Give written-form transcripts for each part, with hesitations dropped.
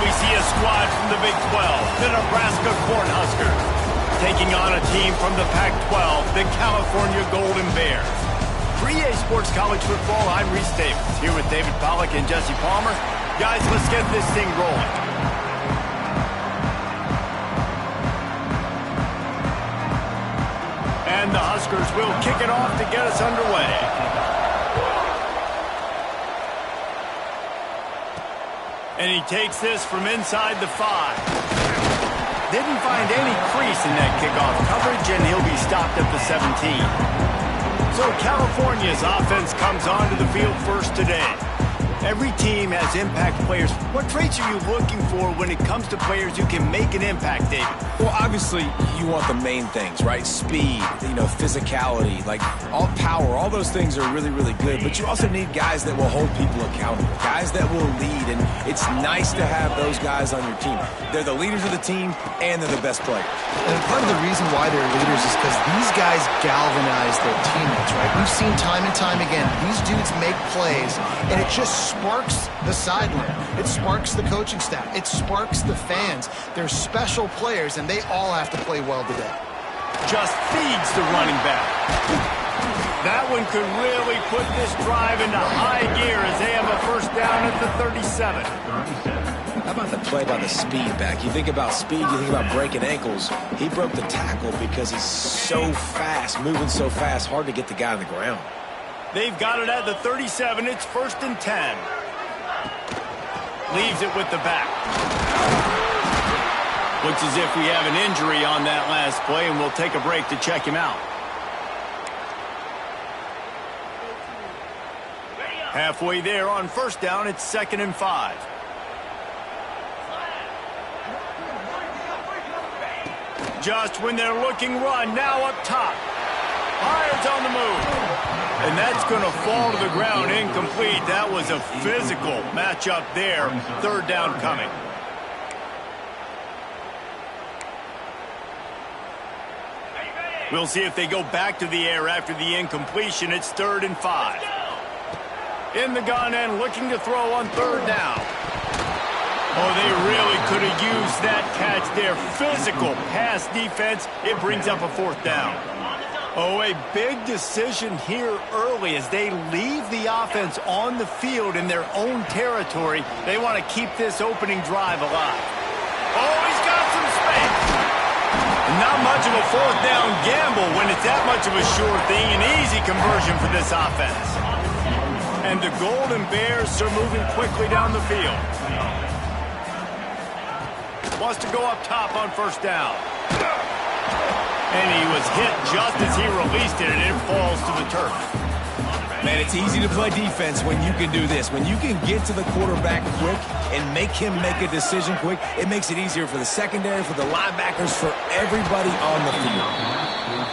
we see a squad from the Big 12, the Nebraska Cornhuskers, taking on a team from the Pac-12, the California Golden Bears. For EA Sports College Football, I'm Reese Davis, here with David Pollack and Jesse Palmer. Guys, let's get this thing rolling. And the Huskers will kick it off to get us underway. And he takes this from inside the 5. Didn't find any crease in that kickoff coverage, and he'll be stopped at the 17. So California's offense comes onto the field first today. Every team has impact players. What traits are you looking for when it comes to players who can make an impact, David? Well, obviously, you want the main things, right? Speed, physicality, like all power, all those things are really, really good. But you also need guys that will hold people accountable, guys that will lead. And it's nice to have those guys on your team. They're the leaders of the team, and they're the best players. And part of the reason why they're leaders is because these guys galvanize their teammates, right? We've seen time and time again, these dudes make plays, and it just sparks the sideline. It sparks the coaching staff. It sparks the fans. They're special players, and they all have to play well today. Just feeds the running back. That one could really put this drive into high gear as they have a first down at the 37. How about the play by the speed back? You think about speed, you think about breaking ankles. He broke the tackle because he's so fast, moving so fast, hard to get the guy on the ground. They've got it at the 37. It's 1st and 10. Leaves it with the back. Looks as if we have an injury on that last play, and we'll take a break to check him out. Halfway there on first down, it's 2nd and 5. Just when they're looking run, now up top. Hires on the move. And that's going to fall to the ground incomplete. That was a physical matchup there. 3rd down coming. We'll see if they go back to the air after the incompletion. It's 3rd and 5. In the gun and looking to throw on 3rd down. Oh, they really could have used that catch there. Physical pass defense. It brings up a 4th down. Oh, a big decision here early as they leave the offense on the field in their own territory. They want to keep this opening drive alive. Oh, he's got some space. Not much of a 4th down gamble when it's that much of a sure thing. An easy conversion for this offense. And the Golden Bears are moving quickly down the field. Wants to go up top on 1st down. And he was hit just as he released it, and it falls to the turf. Man, it's easy to play defense when you can do this. When you can get to the quarterback quick and make him make a decision quick, it makes it easier for the secondary, for the linebackers, for everybody on the field.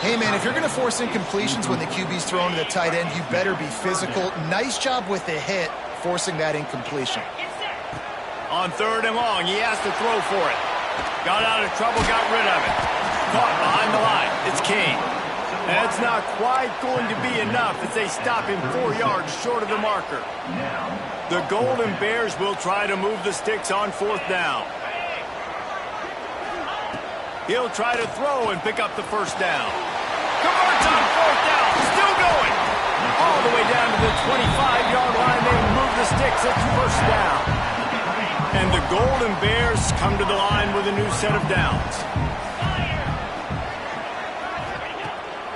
Hey, man, if you're going to force incompletions when the QB's thrown to the tight end, you better be physical. Nice job with the hit, forcing that incompletion. On 3rd and long, he has to throw for it. Got out of trouble, got rid of it. Caught behind the line. It's Kane. And it's not quite going to be enough as they stop him 4 yards short of the marker. The Golden Bears will try to move the sticks on 4th down. He'll try to throw and pick up the 1st down. Converts on 4th down. Still going. All the way down to the 25-yard line. They move the sticks. It's 1st down. And the Golden Bears come to the line with a new set of downs.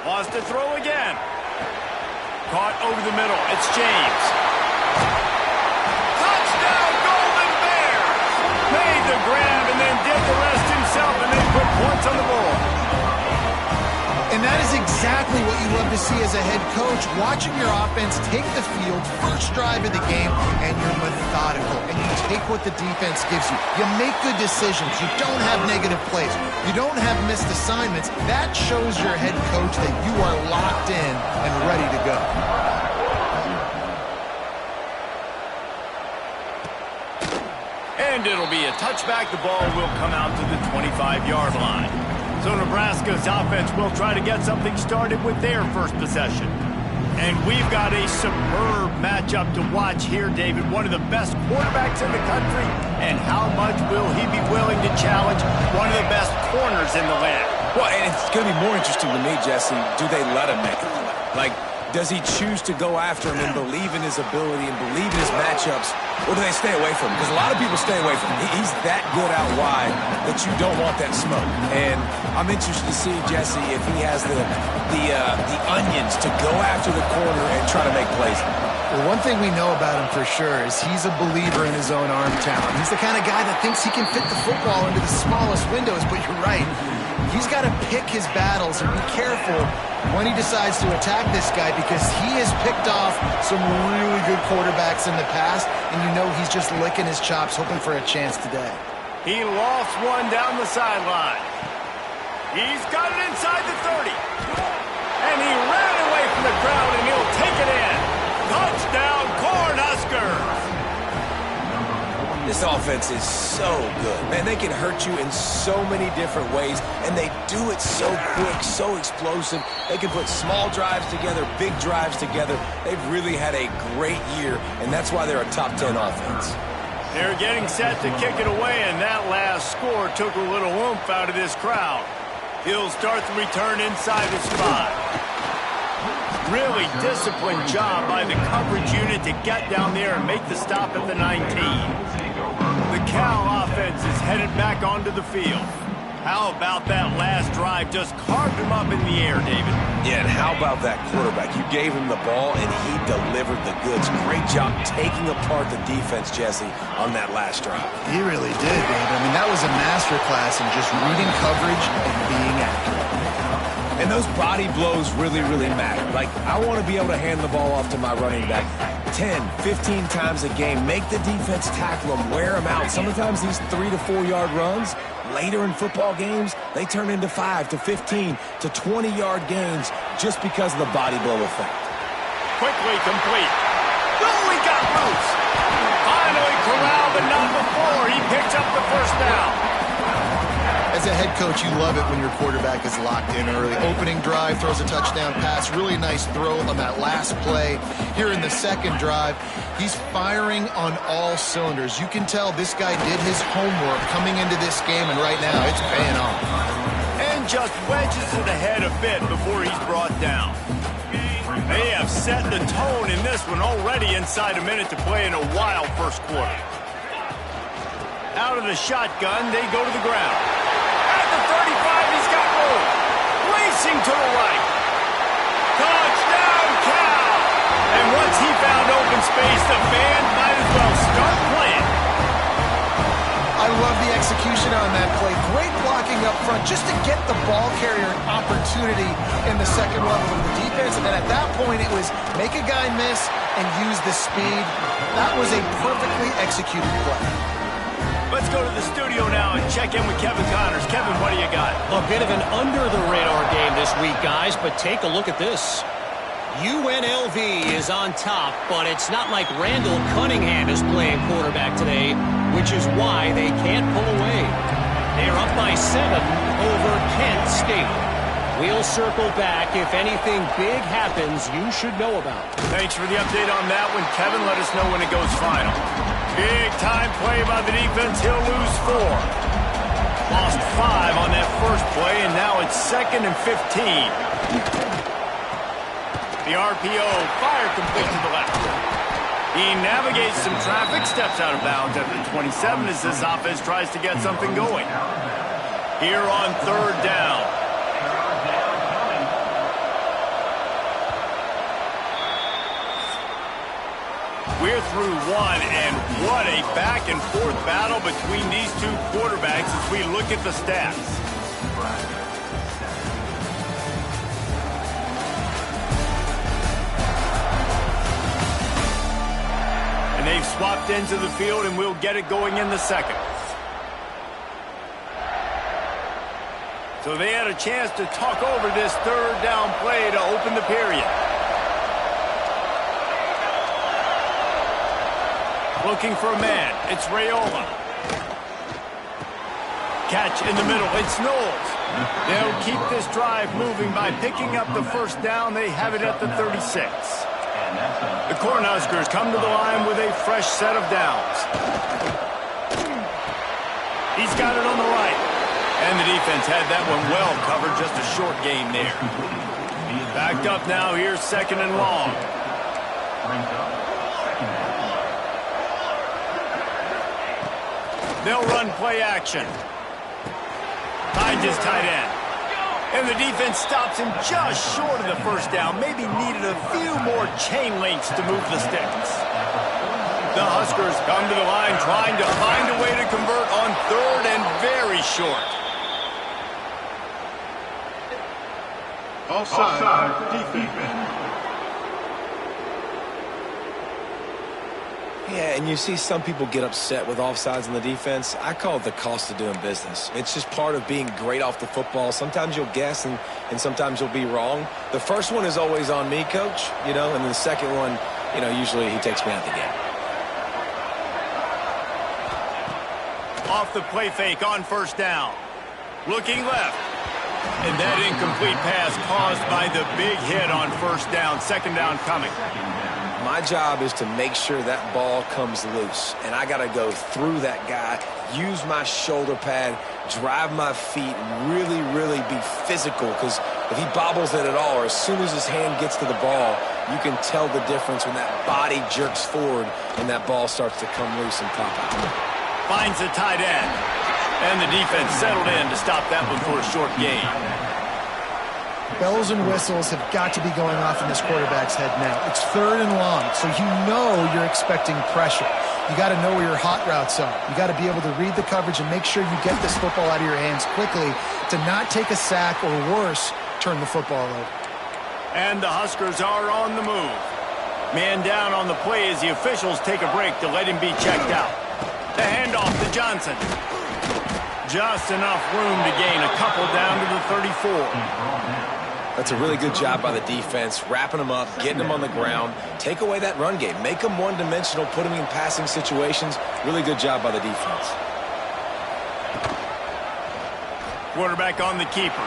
Wants to throw again. Caught over the middle. It's James. Touchdown, Golden Bears! Made the grab and then did the rest himself, and they put points on the board. And that is exactly what you love to see as a head coach. Watching your offense take the field, first drive of the game, and you're methodical. And you take what the defense gives you. You make good decisions. You don't have negative plays. You don't have missed assignments. That shows your head coach that you are locked in and ready to go. And it'll be a touchback. The ball will come out to the 25-yard line. So Nebraska's offense will try to get something started with their first possession. And we've got a superb matchup to watch here, David. One of the best quarterbacks in the country. And how much will he be willing to challenge one of the best corners in the land? Well, and it's going to be more interesting to me, Jesse, do they let him make a play? Like, does he choose to go after him and believe in his ability and believe in his matchups, or do they stay away from him? Because a lot of people stay away from him. He's that good out wide that you don't want that smoke. And I'm interested to see, Jesse, if he has the onions to go after the corner and try to make plays. Well, one thing we know about him for sure is he's a believer in his own arm talent. He's the kind of guy that thinks he can fit the football into the smallest windows, but you're right. He's got to pick his battles and be careful when he decides to attack this guy, because he has picked off some really good quarterbacks in the past, and you know he's just licking his chops, hoping for a chance today. He lost one down the sideline. He's got it inside the 30. And he ran away from the crowd, and he'll take it in. Touchdown, Cornhuskers! This offense is so good. Man, they can hurt you in so many different ways, and they do it so quick, so explosive. They can put small drives together, big drives together. They've really had a great year, and that's why they're a top 10 offense. They're getting set to kick it away, and that last score took a little oomph out of this crowd. He'll start the return inside the spot. Really disciplined job by the coverage unit to get down there and make the stop at the 19. The Cal offense is headed back onto the field. How about that last drive? Just carved him up in the air, David. Yeah, and how about that quarterback? You gave him the ball, and he delivered the goods. Great job taking apart the defense, Jesse, on that last drive. He really did, David. I mean, that was a masterclass in just reading coverage and being accurate. And those body blows really, really matter. Like, I want to be able to hand the ball off to my running back 10, 15 times a game. Make the defense tackle them, wear them out. Sometimes these 3 to 4 yard runs, later in football games, they turn into 5 to 15 to 20-yard games just because of the body blow effect. Quickly complete. Oh, he got loose. Finally corralled, but not before. He picks up the first down. As a head coach, you love it when your quarterback is locked in early. Opening drive, throws a touchdown pass. Really nice throw on that last play. Here in the second drive, he's firing on all cylinders. You can tell this guy did his homework coming into this game, and right now it's paying off. And just wedges it ahead a bit before he's brought down. They have set the tone in this one already inside a minute to play in a wild first quarter. Out of the shotgun, they go to the ground. At the 35, he's got room. Racing to the right. Touchdown, Cal! And once he found open space, the band might as well start playing. I love the execution on that play. Great blocking up front just to get the ball carrier an opportunity in the second level of the defense. And then at that point, it was make a guy miss and use the speed. That was a perfectly executed play. Let's go to the studio now and check in with Kevin Connors. Kevin, what do you got? A bit of an under-the-radar game this week, guys, but take a look at this. UNLV is on top, but it's not like Randall Cunningham is playing quarterback today, which is why they can't pull away. They're up by 7 over Kent State. We'll circle back. If anything big happens, you should know about. Thanks for the update on that one, Kevin. Let us know when it goes final. Big-time play by the defense. He'll lose 4. Lost 5 on that first play, and now it's 2nd and 15. The RPO fired complete to the left. He navigates some traffic, steps out of bounds at the 27 as this offense tries to get something going. Here on 3rd down. We're through 1, and what a back-and-forth battle between these two quarterbacks as we look at the stats. And they've swapped ends of the field, and we'll get it going in the second. So they had a chance to talk over this 3rd down play to open the period. Looking for a man. It's Raiola. catch in the middle. It's Knowles. They'll keep this drive moving by picking up the first down. They have it at the 36. The Cornhuskers come to the line with a fresh set of downs. He's got it on the right. And the defense had that one well covered, just a short gain there. Backed up now, here's 2nd and long. They'll run play action. Finds his tight end. And the defense stops him just short of the first down. Maybe needed a few more chain links to move the sticks. The Huskers come to the line trying to find a way to convert on 3rd and very short. Offside defense. Yeah, and you see some people get upset with offsides in the defense. I call it the cost of doing business. It's just part of being great off the football. Sometimes you'll guess and sometimes you'll be wrong. The first one is always on me, Coach, and then the second one, usually he takes me out the game. Off the play fake on 1st down. Looking left. And that incomplete pass caused by the big hit on 1st down. 2nd down coming. My job is to make sure that ball comes loose, and I got to go through that guy, use my shoulder pad, drive my feet, and really, really be physical, because if he bobbles it at all, or as soon as his hand gets to the ball, you can tell the difference when that body jerks forward and that ball starts to come loose and pop out. Finds the tight end, and the defense settled in to stop that one for a short gain. Bells and whistles have got to be going off in this quarterback's head now. It's 3rd and long, so you're expecting pressure. You got to know where your hot routes are. You got to be able to read the coverage and make sure you get this football out of your hands quickly to not take a sack or worse, turn the football over. And the Huskers are on the move. Man down on the play as the officials take a break to let him be checked out. The handoff to Johnson. Just enough room to gain a couple down to the 34. That's a really good job by the defense, wrapping them up, getting them on the ground. Take away that run game. Make them one-dimensional, put them in passing situations. Really good job by the defense. Quarterback on the keeper.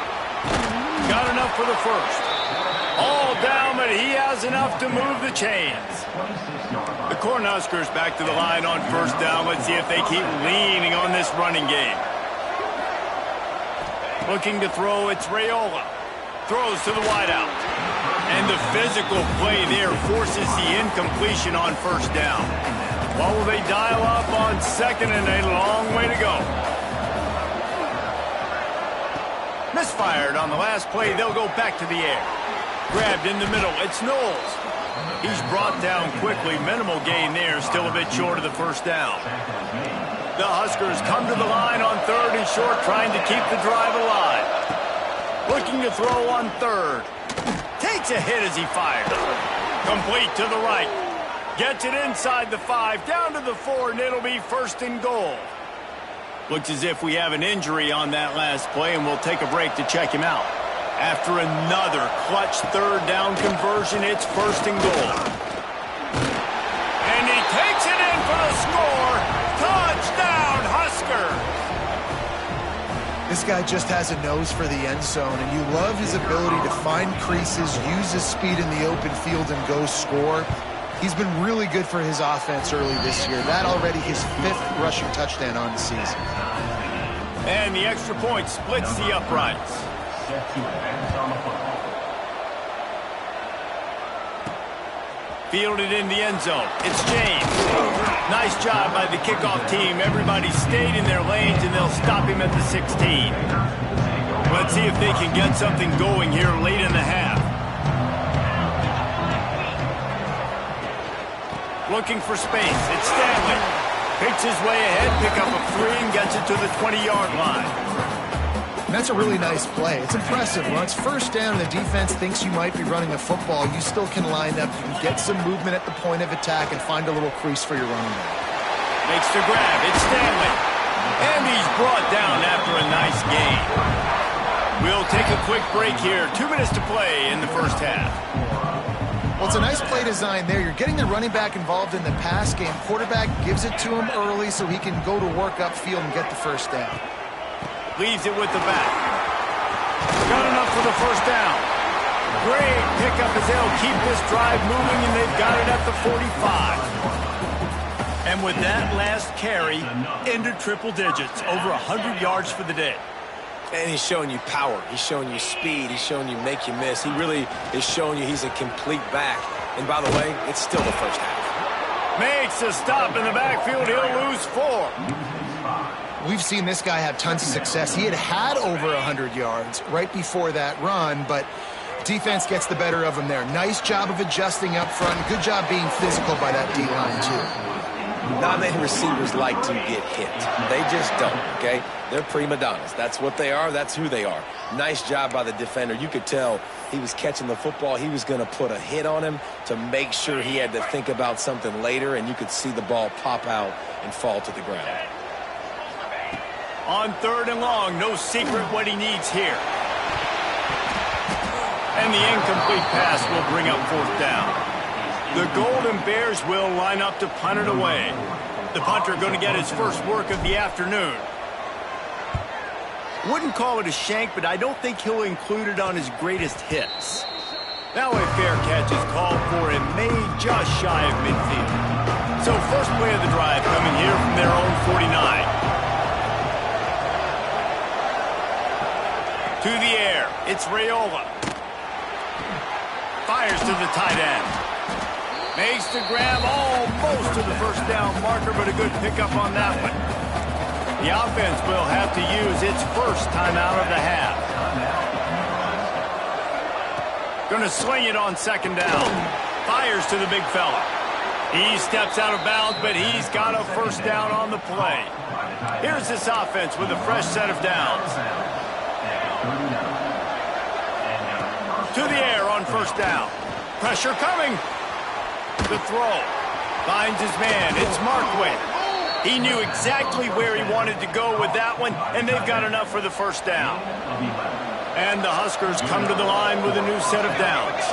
Got enough for the first. All down, but he has enough to move the chains. The Cornhuskers back to the line on 1st down. Let's see if they keep leaning on this running game. Looking to throw, it's Raiola. Throws to the wideout. And the physical play there forces the incompletion on 1st down. What will they dial up on 2nd and a long way to go? Misfired on the last play. They'll go back to the air. Grabbed in the middle. It's Knowles. He's brought down quickly. Minimal gain there. Still a bit short of the 1st down. The Huskers come to the line on 3rd and short, trying to keep the drive alive. Looking to throw on 3rd. Takes a hit as he fires. Complete to the right. Gets it inside the 5, down to the 4, and it'll be 1st and goal. Looks as if we have an injury on that last play, and we'll take a break to check him out. After another clutch 3rd down conversion, it's 1st and goal. And he takes it in for the score. Touchdown, Husker! This guy just has a nose for the end zone, and you love his ability to find creases, use his speed in the open field, and go score. He's been really good for his offense early this year. That already his 5th rushing touchdown on the season. And the extra point splits the uprights. Fielded in the end zone. It's James. Nice job by the kickoff team. Everybody stayed in their lanes, and they'll stop him at the 16. Let's see if they can get something going here late in the half. Looking for space. It's Stanley. Picks his way ahead, pick up a 3, and gets it to the 20-yard line. That's a really nice play. It's impressive. When it's 1st down and the defense thinks you might be running a football, you still can line up. You can get some movement at the point of attack and find a little crease for your running back. Makes the grab. It's Stanley. And he's brought down after a nice gain. We'll take a quick break here. 2 minutes to play in the 1st half. Well, it's a nice play design there. You're getting the running back involved in the pass game. Quarterback gives it to him early so he can go to work upfield and get the 1st down. Leaves it with the back. Got enough for the first down. Great pickup as they'll keep this drive moving, and they've got it at the 45. And with that last carry, into triple digits, over 100 yards for the day. And he's showing you power. He's showing you speed. He's showing you make you miss. He really is showing you he's a complete back. And by the way, it's still the first half. Makes a stop in the backfield. He'll lose 4. We've seen this guy have tons of success. He had over 100 yards right before that run, but defense gets the better of him there. Nice job of adjusting up front. Good job being physical by that D-line, too. Not many receivers like to get hit. They just don't, okay? They're prima donnas. That's what they are. That's who they are. Nice job by the defender. You could tell he was catching the football. He was going to put a hit on him to make sure he had to think about something later, and you could see the ball pop out and fall to the ground. On 3rd and long, no secret what he needs here. And the incomplete pass will bring up 4th down. The Golden Bears will line up to punt it away. The punter going to get his first work of the afternoon. Wouldn't call it a shank, but I don't think he'll include it on his greatest hits. Now a fair catch is called for and made just shy of midfield. So first play of the drive coming here from their own 49. To the air, it's Raiola. Fires to the tight end. Makes the grab almost to the first down marker, but a good pickup on that one. The offense will have to use its first timeout of the half. Gonna sling it on 2nd down. Fires to the big fella. He steps out of bounds, but he's got a first down on the play. Here's this offense with a fresh set of downs. To the air on 1st down. Pressure coming. The throw. Finds his man. It's Markway. He knew exactly where he wanted to go with that one, and they've got enough for the first down. And the Huskers come to the line with a new set of downs.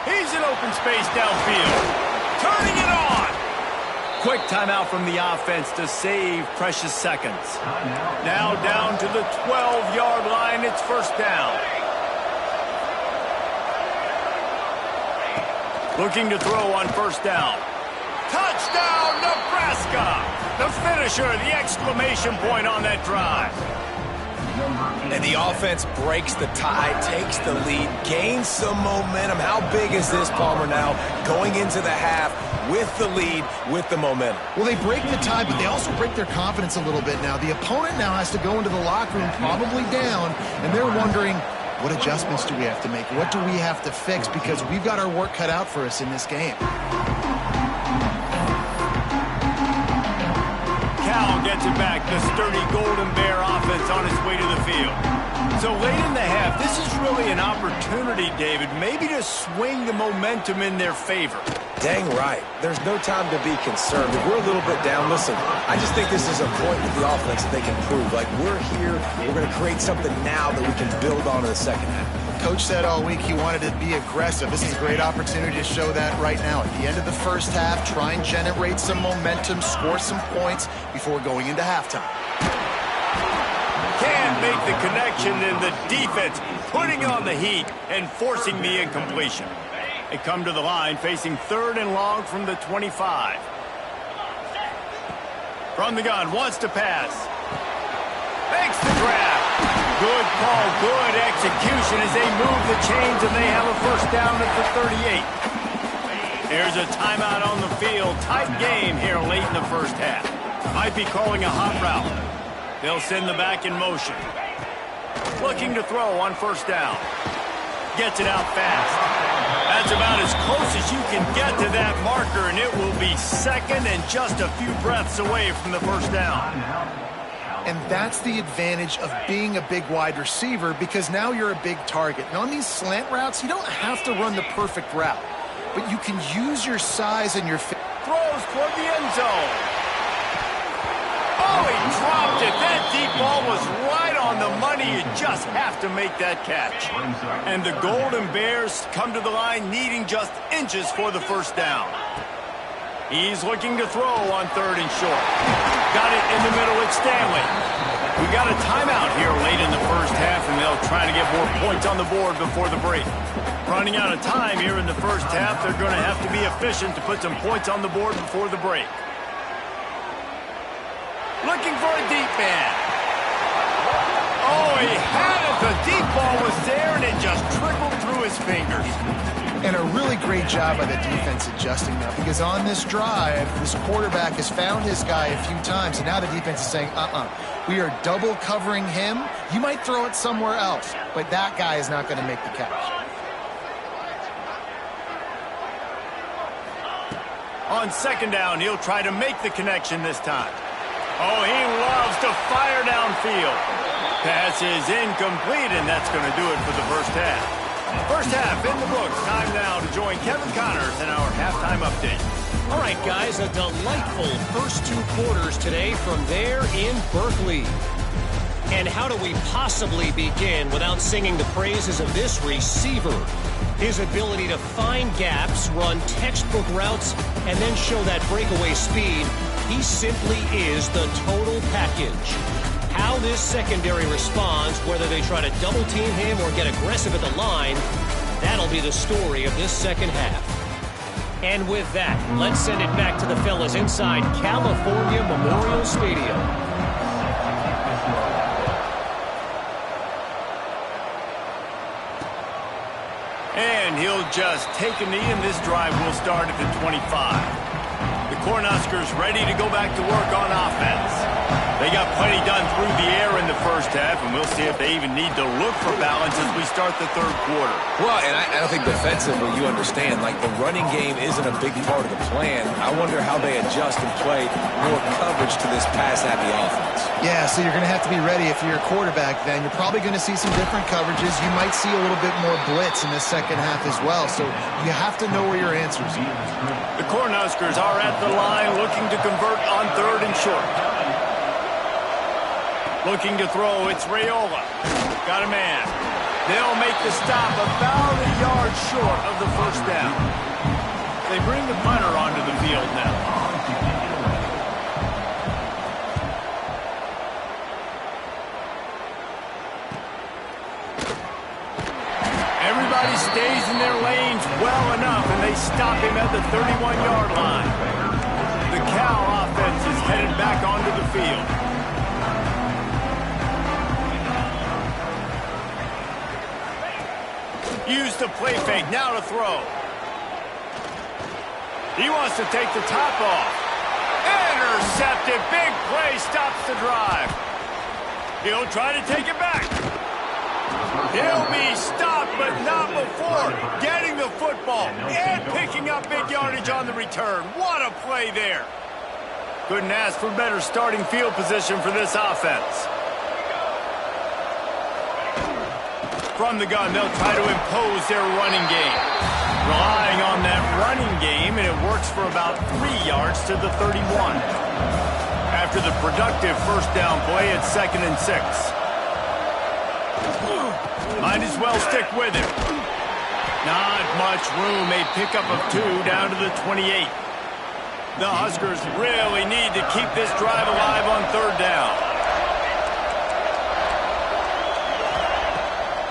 He's in open space downfield. Turning it on. Quick timeout from the offense to save precious seconds. Now down to the 12-yard line. It's 1st down. Looking to throw on 1st down. Touchdown, Nebraska! The finisher, the exclamation point on that drive. And the offense breaks the tie, takes the lead, gains some momentum. How big is this, Palmer, now going into the half with the lead, with the momentum? Well, they break the tie, but they also break their confidence a little bit now. The opponent now has to go into the locker room probably down, and they're wondering, what adjustments do we have to make? What do we have to fix? Because we've got our work cut out for us in this game. Cal gets it back. The sturdy Golden Bear offense on its way to the field. So late in the half, this is really an opportunity, David, maybe to swing the momentum in their favor. Dang right. There's no time to be concerned. If we're a little bit down, listen, I just think this is a point with the offense that they can prove. Like, we're here, we're going to create something now that we can build on in the second half. Coach said all week he wanted to be aggressive. This is a great opportunity to show that right now. At the end of the first half, try and generate some momentum, score some points before going into halftime. Can't make the connection in the defense, putting on the heat and forcing the incompletion. They come to the line facing 3rd and long from the 25. From the gun, wants to pass. Makes the grab. Good call, good execution as they move the chains and they have a first down at the 38. There's a timeout on the field. Tight game here late in the first half. Might be calling a hot route. They'll send the back in motion. Looking to throw on 1st down. Gets it out fast. That's about as close as you can get to that marker, and it will be 2nd and just a few breaths away from the first down. And that's the advantage of being a big wide receiver, because now you're a big target. And on these slant routes, you don't have to run the perfect route, but you can use your size and your... Throws toward the end zone. Oh, he dropped it. That deep ball was right on the money. You just have to make that catch. And the Golden Bears come to the line needing just inches for the first down. He's looking to throw on 3rd and short. Got it in the middle. It's Stanley. We got a timeout here late in the first half, and they'll try to get more points on the board before the break. Running out of time here in the first half, they're going to have to be efficient to put some points on the board before the break. Looking for a deep man. Oh, he had it. The deep ball was there, and it just trickled through his fingers. And a really great job by the defense adjusting now, because on this drive, this quarterback has found his guy a few times, and now the defense is saying, we are double covering him. You might throw it somewhere else, but that guy is not going to make the catch. On 2nd down, he'll try to make the connection this time. Oh, he loves to fire downfield. Pass is incomplete, and that's going to do it for the first half. First half in the books. Time now to join Kevin Connors in our halftime update. All right, guys, a delightful first 2 quarters today from there in Berkeley. And how do we possibly begin without singing the praises of this receiver? His ability to find gaps, run textbook routes, and then show that breakaway speed. He simply is the total package. How this secondary responds, whether they try to double-team him or get aggressive at the line, that'll be the story of this second half. And with that, let's send it back to the fellas inside California Memorial Stadium. And he'll just take a knee, and this drive will start at the 25. The Cornhuskers ready to go back to work on offense. They got plenty done through the air in the first half, and we'll see if they even need to look for balance as we start the 3rd quarter. Well, and I don't think defensively, you understand, like the running game isn't a big part of the plan. I wonder how they adjust and play more coverage to this pass-happy offense. Yeah, so you're going to have to be ready if you're a quarterback then. You're probably going to see some different coverages. You might see a little bit more blitz in the second half as well, so you have to know where your answers are. The Cornhuskers are at the line looking to convert on 3rd and short. Looking to throw, it's Raiola. Got a man. They'll make the stop about a yard short of the first down. They bring the punter onto the field now. Everybody stays in their lanes well enough, and they stop him at the 31-yard line. The Cal offense is headed back onto the field. Use the play fake, now to throw. He wants to take the top off. Intercepted, big play, stops the drive. He'll try to take it back. He'll be stopped, but not before getting the football and picking up big yardage on the return. What a play there. Couldn't ask for better starting field position for this offense. From the gun, they'll try to impose their running game. Relying on that running game, and it works for about 3 yards to the 31. After the productive first down play, it's 2nd and 6. Might as well stick with it. Not much room, a pickup of 2 down to the 28. The Huskers really need to keep this drive alive on 3rd down.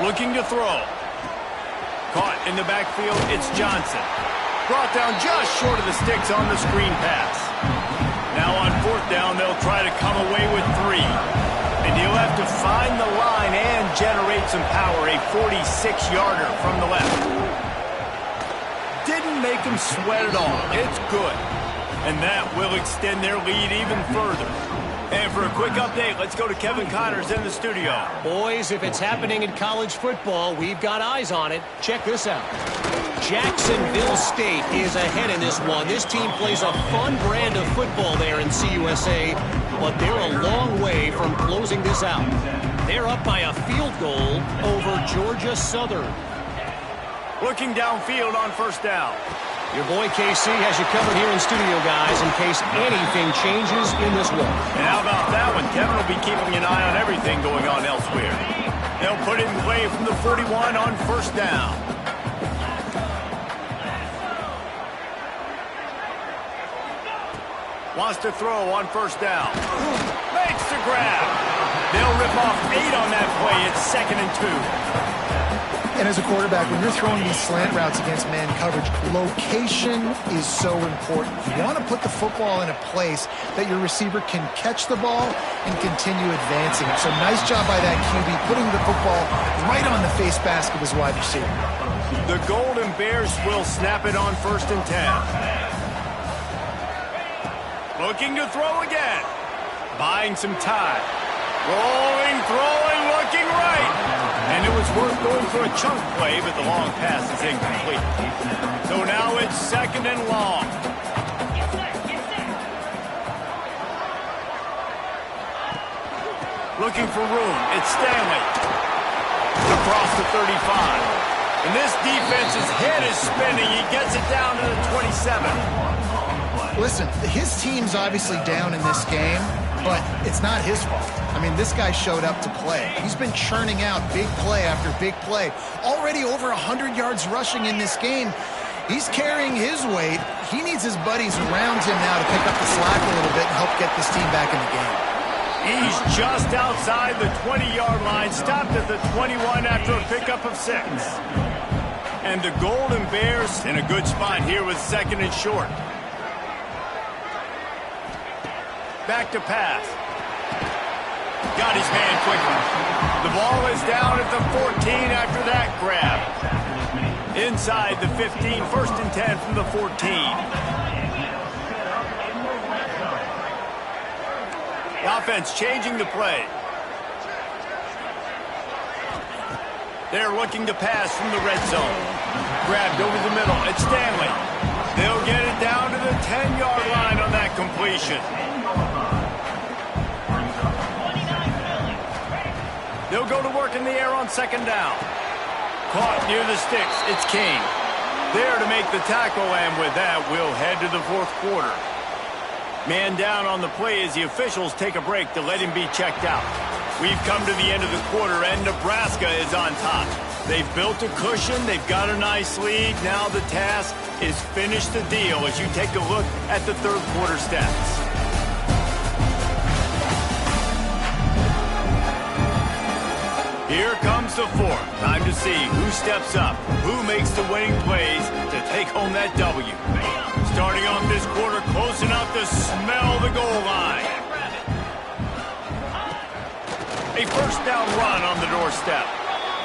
Looking to throw. Caught in the backfield, it's Johnson. Brought down just short of the sticks on the screen pass. Now on 4th down, they'll try to come away with 3. And he'll have to find the line and generate some power, a 46-yarder from the left. Didn't make him sweat at all. It's good. And that will extend their lead even further. And for a quick update, let's go to Kevin Connors in the studio. Boys, if it's happening in college football, we've got eyes on it. Check this out. Jacksonville State is ahead in this one. This team plays a fun brand of football there in CUSA, but they're a long way from closing this out. They're up by a field goal over Georgia Southern. Looking downfield on 1st down. Your boy KC has you covered here in studio, guys, in case anything changes in this one. And how about that one? Kevin will be keeping an eye on everything going on elsewhere. They'll put it in play from the 41 on 1st down. Wants to throw on first down. Makes the grab. They'll rip off 8 on that play. It's 2nd and 2. And as a quarterback, when you're throwing these slant routes against man coverage, location is so important. You want to put the football in a place that your receiver can catch the ball and continue advancing. So nice job by that QB, putting the football right on the face mask of his wide receiver. The Golden Bears will snap it on 1st and 10. Looking to throw again. Buying some time. Rolling, throwing, looking right. And it was worth going for a chunk play, but the long pass is incomplete. So now it's 2nd and long. Looking for room. It's Stanley. Across the 35. And this defense's head is spinning. He gets it down to the 27. Listen, his team's obviously down in this game, but it's not his fault. I mean, this guy showed up to play. He's been churning out big play after big play. Already over 100 yards rushing in this game. He's carrying his weight. He needs his buddies around him now to pick up the slack a little bit and help get this team back in the game. He's just outside the 20-yard line, stopped at the 21 after a pickup of 6. And the Golden Bears in a good spot here with 2nd and short. Back to pass. Got his man quickly. The ball is down at the 14 after that grab. Inside the 15, 1st and 10 from the 14. The offense changing the play. They're looking to pass from the red zone. Grabbed over the middle. It's Stanley. They'll get it down to the 10-yard line on that completion. They'll go to work in the air on 2nd down. Caught near the sticks. It's King. There to make the tackle, and with that, we'll head to the 4th quarter. Man down on the play as the officials take a break to let him be checked out. We've come to the end of the quarter, and Nebraska is on top. They've built a cushion. They've got a nice lead. Now the task is finish the deal as you take a look at the 3rd quarter stats. Here comes the 4th. Time to see who steps up, who makes the winning plays to take home that W. Starting off this quarter close enough to smell the goal line. A 1st down run on the doorstep.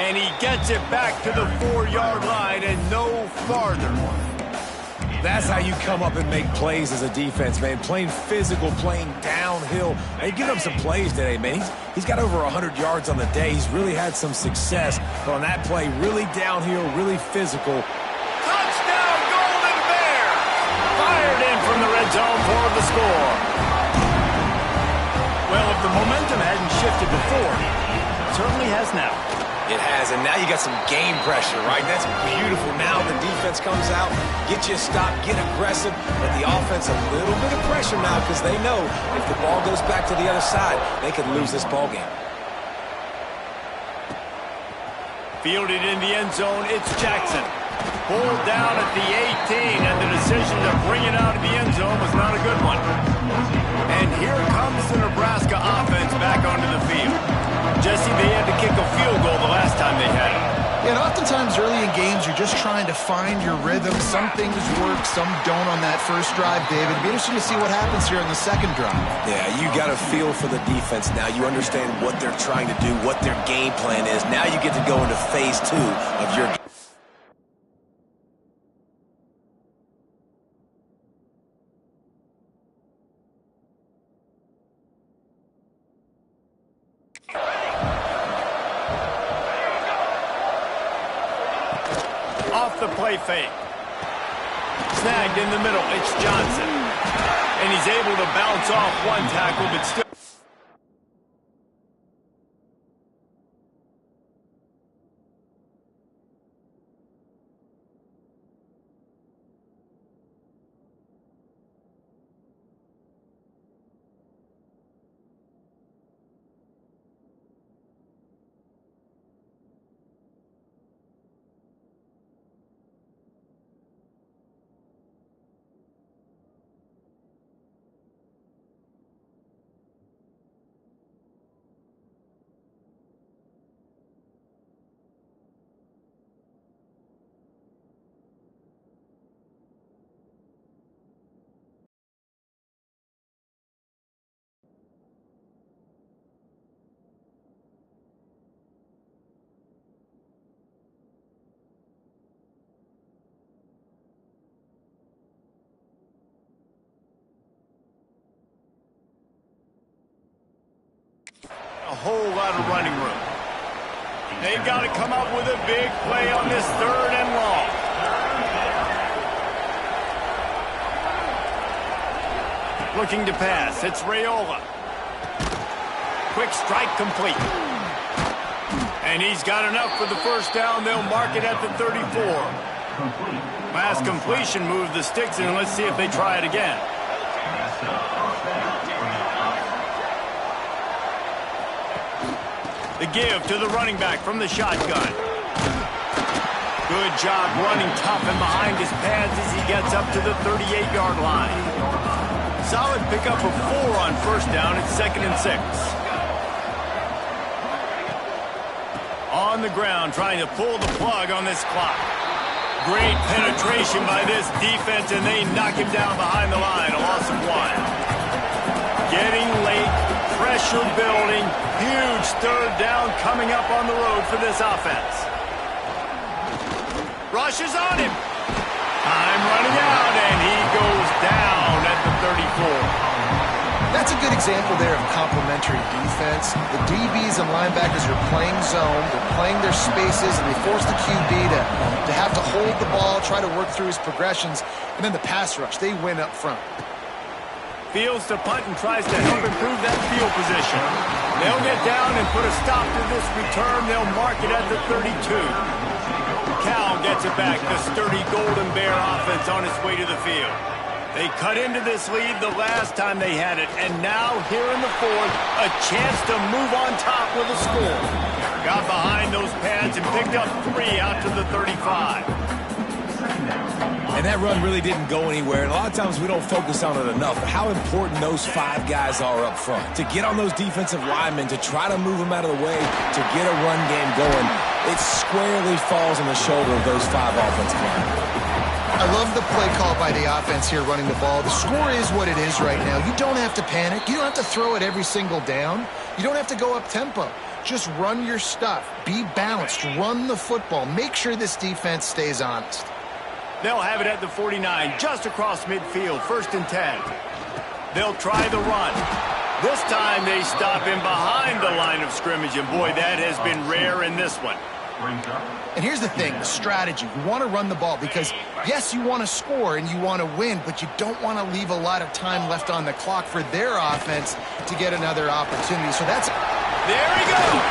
And he gets it back to the 4-yard line and no farther. That's how you come up and make plays as a defense, man. Playing physical, playing downhill. They've given up some plays today, man. He's got over 100 yards on the day. He's really had some success. But on that play, really downhill, really physical. Touchdown, Golden Bears! Fired in from the red zone for the score. Well, if the momentum hadn't shifted before, it certainly has now. It has, and now you got some game pressure, right? That's beautiful. Now the defense comes out, get you a stop, get aggressive, but the offense a little bit of pressure now because they know if the ball goes back to the other side, they could lose this ball game. Fielded in the end zone, it's Jackson. Pulled down at the 18, and the decision to bring it out of the end zone was not a good one. And here comes the Nebraska offense back onto the field. Jesse, they had to kick a field goal the last time they had it. Yeah, and oftentimes early in games, you're just trying to find your rhythm. Some things work, some don't on that first drive, David. It'd be interesting to see what happens here in the 2nd drive. Yeah, you got a feel for the defense now. You understand what they're trying to do, what their game plan is. Now you get to go into phase 2 of your game. Off the play fake. Snagged in the middle. It's Johnson. And he's able to bounce off one tackle, but still. a whole lot of running room. They've got to come up with a big play on this 3rd and long. Looking to pass. It's Raiola. Quick strike complete. And he's got enough for the first down. They'll mark it at the 34. Last completion moved the sticks in. Let's see if they try it again. The give to the running back from the shotgun. Good job running tough and behind his pads as he gets up to the 38-yard line. Solid pickup of 4 on first down. It's 2nd and 6. On the ground trying to pull the plug on this clock. Great penetration by this defense, and they knock him down behind the line. A loss of 1. Getting late, pressure building, huge 3rd down coming up on the road for this offense. Rushes on him. Time running out, and he goes down at the 34. That's a good example there of complementary defense. The DBs and linebackers are playing zone, they're playing their spaces, and they force the QB to have to hold the ball, try to work through his progressions, and then the pass rush, they win up front. Fields to punt and tries to help improve that field position. They'll get down and put a stop to this return. They'll mark it at the 32. Cal gets it back. The sturdy Golden Bear offense on its way to the field. They cut into this lead the last time they had it, and now here in the 4th, a chance to move on top with a score. Got behind those pads and picked up 3 out to the 35. And that run really didn't go anywhere, and a lot of times we don't focus on it enough, how important those 5 guys are up front. To get on those defensive linemen, to try to move them out of the way, to get a run game going, it squarely falls on the shoulder of those 5 offensive linemen. I love the play call by the offense here running the ball. The score is what it is right now. You don't have to panic. You don't have to throw it every single down. You don't have to go up tempo. Just run your stuff. Be balanced. Run the football. Make sure this defense stays honest. They'll have it at the 49, just across midfield, 1st and 10. They'll try the run. This time they stop him behind the line of scrimmage, and boy, that has been rare in this one. And here's the thing, the strategy. You want to run the ball because, yes, you want to score and you want to win, but you don't want to leave a lot of time left on the clock for their offense to get another opportunity. So that's... There he goes!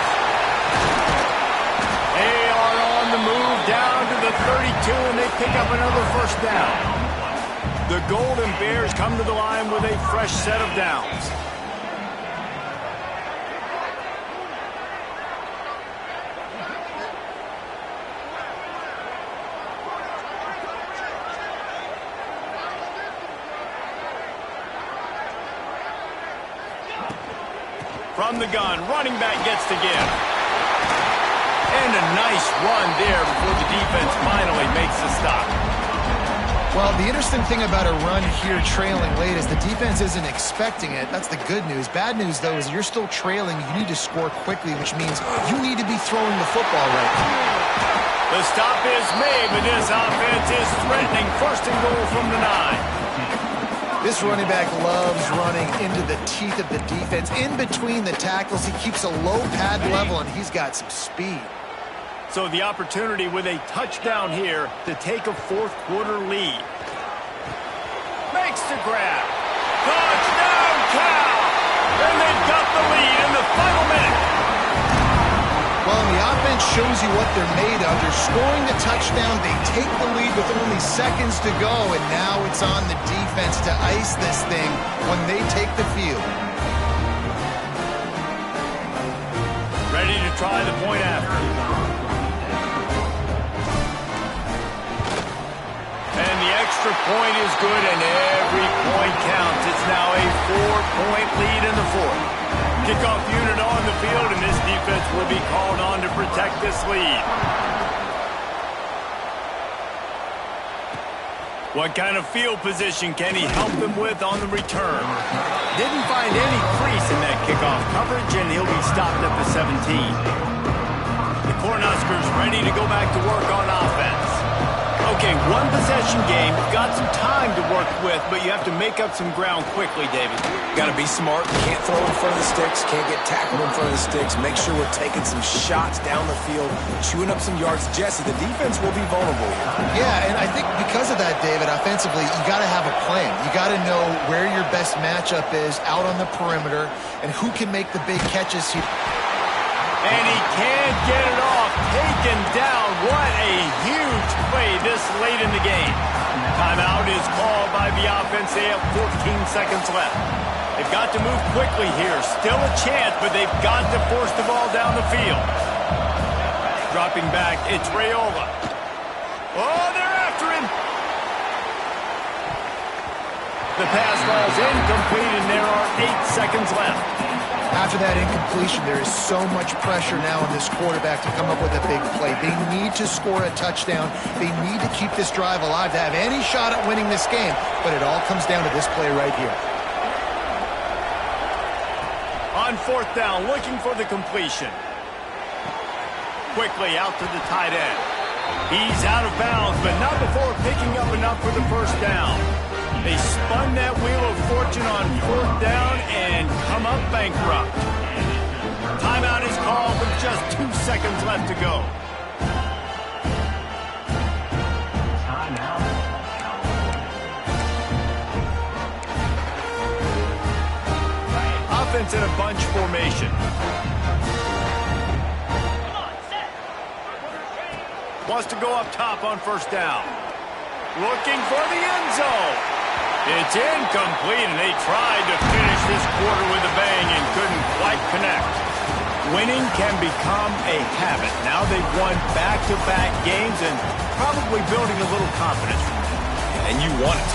They are on the move down to the 32, and they pick up another first down. The Golden Bears come to the line with a fresh set of downs. From the gun, running back gets to give. And a nice run there before the defense finally makes the stop. Well, the interesting thing about a run here trailing late is the defense isn't expecting it. That's the good news. Bad news, though, is you're still trailing. You need to score quickly, which means you need to be throwing the football right now. The stop is made, but this offense is threatening. 1st and goal from the 9. This running back loves running into the teeth of the defense. In between the tackles, he keeps a low pad level, and he's got some speed. So the opportunity with a touchdown here to take a 4th quarter lead. Makes the grab. Touchdown, Cal! And they've got the lead in the final minute. Well, the offense shows you what they're made of. They're scoring the touchdown. They take the lead with only seconds to go, and now it's on the defense to ice this thing when they take the field. Ready to try the point after. And the extra point is good, and every point counts. It's now a 4-point lead in the 4th. Kickoff unit on the field, and this defense will be called on to protect this lead. What kind of field position can he help them with on the return? Didn't find any crease in that kickoff coverage, and he'll be stopped at the 17. The Cornhuskers ready to go back to work on offense. A Okay, one possession game. You've got some time to work with, but you have to make up some ground quickly, David. Got to be smart. Can't throw in front of the sticks. Can't get tackled in front of the sticks. Make sure we're taking some shots down the field, chewing up some yards. Jesse, the defense will be vulnerable here. Yeah, and I think because of that, David, offensively, you got to have a plan. You got to know where your best matchup is out on the perimeter and who can make the big catches here. And he can't get it off. Taken down. What a huge play this late in the game. Timeout is called by the offense. They have 14 seconds left. They've got to move quickly here. Still a chance, but they've got to force the ball down the field. Dropping back, it's Raiola. Oh, they're after him. The pass falls incomplete, and there are 8 seconds left. After that incompletion, there is so much pressure now on this quarterback to come up with a big play. They need to score a touchdown. They need to keep this drive alive to have any shot at winning this game. But it all comes down to this play right here. On 4th down, looking for the completion. Quickly out to the tight end. He's out of bounds, but not before picking up enough for the first down. They spun that wheel of fortune on 4th down and come up bankrupt. Timeout is called with just 2 seconds left to go. Offense in a bunch formation. Wants to go up top on 1st down. Looking for the end zone. It's incomplete, and they tried to finish this quarter with a bang and couldn't quite connect. Winning can become a habit. Now they've won back-to-back games and probably building a little confidence. And you want it.